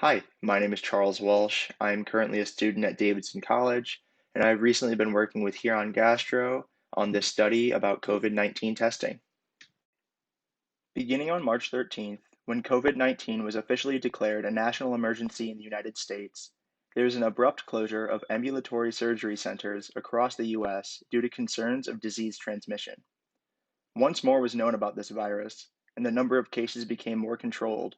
Hi, my name is Charles Walsh. I'm currently a student at Davidson College, and I've recently been working with Huron Gastro on this study about COVID-19 testing. Beginning on March 13th, when COVID-19 was officially declared a national emergency in the United States, there was an abrupt closure of ambulatory surgery centers across the U.S. due to concerns of disease transmission. Once more was known about this virus, and the number of cases became more controlled,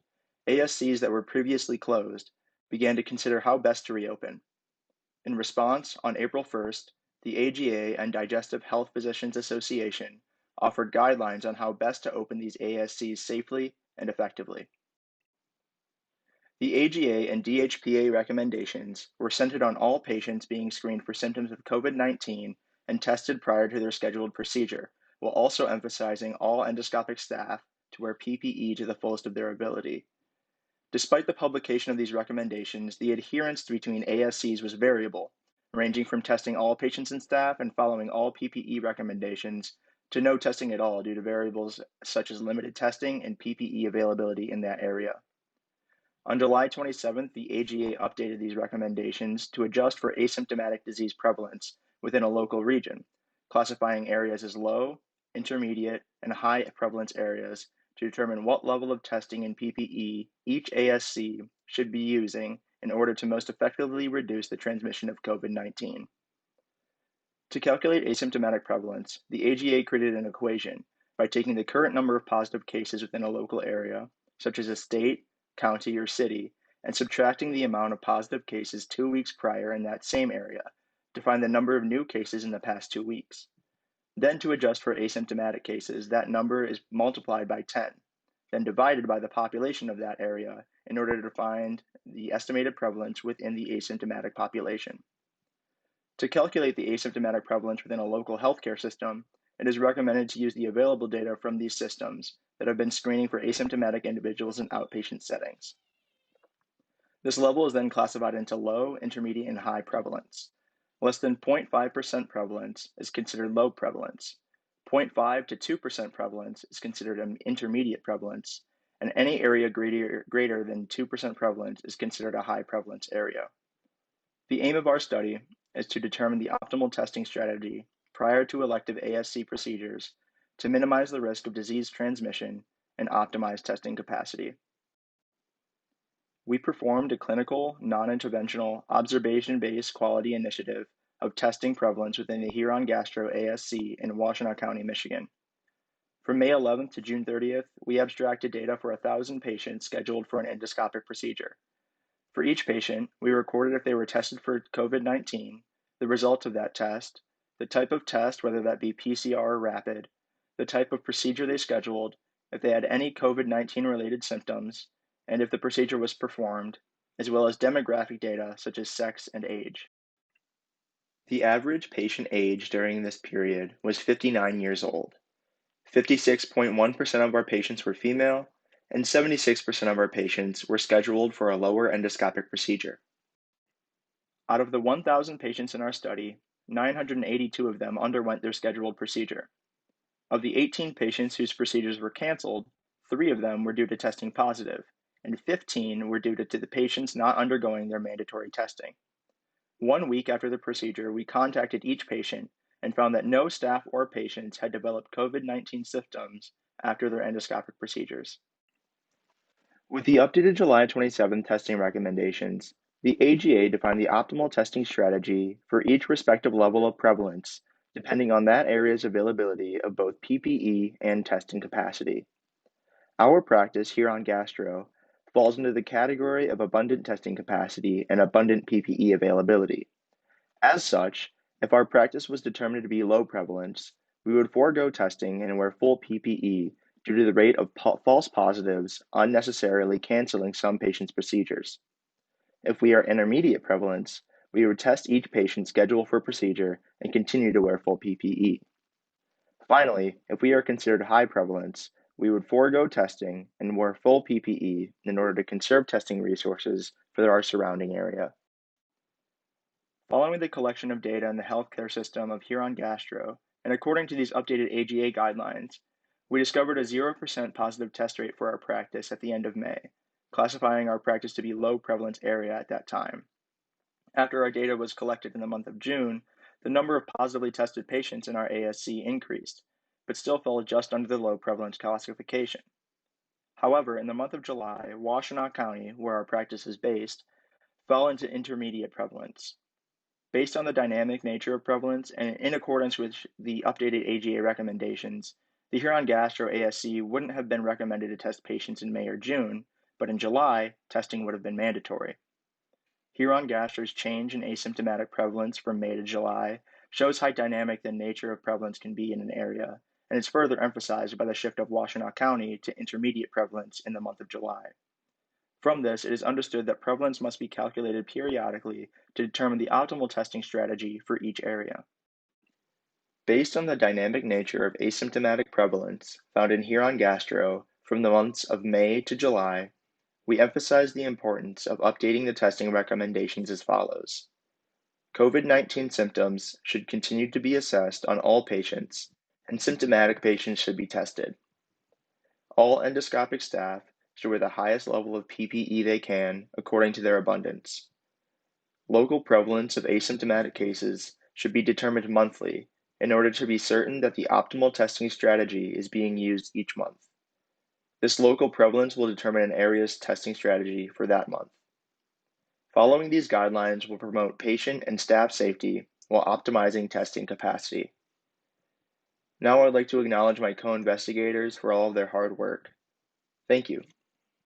ASCs that were previously closed began to consider how best to reopen. In response, on April 1st, the AGA and Digestive Health Physicians Association offered guidelines on how best to open these ASCs safely and effectively. The AGA and DHPA recommendations were centered on all patients being screened for symptoms of COVID-19 and tested prior to their scheduled procedure, while also emphasizing all endoscopic staff to wear PPE to the fullest of their ability. Despite the publication of these recommendations, the adherence between ASCs was variable, ranging from testing all patients and staff and following all PPE recommendations to no testing at all due to variables such as limited testing and PPE availability in that area. On July 27th, the AGA updated these recommendations to adjust for asymptomatic disease prevalence within a local region, classifying areas as low, intermediate, and high prevalence areas to determine what level of testing and PPE each ASC should be using in order to most effectively reduce the transmission of COVID-19. To calculate asymptomatic prevalence, the AGA created an equation by taking the current number of positive cases within a local area, such as a state, county, or city, and subtracting the amount of positive cases 2 weeks prior in that same area to find the number of new cases in the past 2 weeks. Then, to adjust for asymptomatic cases, that number is multiplied by 10, then divided by the population of that area in order to find the estimated prevalence within the asymptomatic population. To calculate the asymptomatic prevalence within a local healthcare system, it is recommended to use the available data from these systems that have been screening for asymptomatic individuals in outpatient settings. This level is then classified into low, intermediate, and high prevalence. Less than 0.5% prevalence is considered low prevalence. 0.5 to 2% prevalence is considered an intermediate prevalence, and any area greater than 2% prevalence is considered a high prevalence area. The aim of our study is to determine the optimal testing strategy prior to elective ASC procedures to minimize the risk of disease transmission and optimize testing capacity. We performed a clinical, non-interventional, observation-based quality initiative of testing prevalence within the Huron Gastro ASC in Washtenaw County, Michigan. From May 11th to June 30th, we abstracted data for 1,000 patients scheduled for an endoscopic procedure. For each patient, we recorded if they were tested for COVID-19, the results of that test, the type of test, whether that be PCR or rapid, the type of procedure they scheduled, if they had any COVID-19 related symptoms, and if the procedure was performed, as well as demographic data such as sex and age. The average patient age during this period was 59 years old. 56.1% of our patients were female, and 76% of our patients were scheduled for a lower endoscopic procedure. Out of the 1,000 patients in our study, 982 of them underwent their scheduled procedure. Of the 18 patients whose procedures were canceled, 3 of them were due to testing positive, and 15 were due to the patients not undergoing their mandatory testing. 1 week after the procedure, we contacted each patient and found that no staff or patients had developed COVID-19 symptoms after their endoscopic procedures. With the updated July 27 testing recommendations, the AGA defined the optimal testing strategy for each respective level of prevalence, depending on that area's availability of both PPE and testing capacity. Our practice here on Gastro falls into the category of abundant testing capacity and abundant PPE availability. As such, if our practice was determined to be low prevalence, we would forego testing and wear full PPE due to the rate of false positives unnecessarily canceling some patients' procedures. If we are intermediate prevalence, we would test each patient scheduled for procedure and continue to wear full PPE. Finally, if we are considered high prevalence, we would forego testing and wear full PPE in order to conserve testing resources for our surrounding area. Following the collection of data in the healthcare system of Huron Gastro, and according to these updated AGA guidelines, we discovered a 0% positive test rate for our practice at the end of May, classifying our practice to be low prevalence area at that time. After our data was collected in the month of June, the number of positively tested patients in our ASC increased, but still fell just under the low prevalence classification. However, in the month of July, Washtenaw County, where our practice is based, fell into intermediate prevalence. Based on the dynamic nature of prevalence and in accordance with the updated AGA recommendations, the Huron Gastro ASC wouldn't have been recommended to test patients in May or June, but in July, testing would have been mandatory. Huron Gastro's change in asymptomatic prevalence from May to July shows how dynamic the nature of prevalence can be in an area, and is further emphasized by the shift of Washtenaw County to intermediate prevalence in the month of July. From this, it is understood that prevalence must be calculated periodically to determine the optimal testing strategy for each area. Based on the dynamic nature of asymptomatic prevalence found in Huron Gastro from the months of May to July, we emphasize the importance of updating the testing recommendations as follows. COVID-19 symptoms should continue to be assessed on all patients, and symptomatic patients should be tested. All endoscopic staff should wear the highest level of PPE they can according to their abundance. Local prevalence of asymptomatic cases should be determined monthly in order to be certain that the optimal testing strategy is being used each month. This local prevalence will determine an area's testing strategy for that month. Following these guidelines will promote patient and staff safety while optimizing testing capacity. Now I'd like to acknowledge my co-investigators for all of their hard work. Thank you.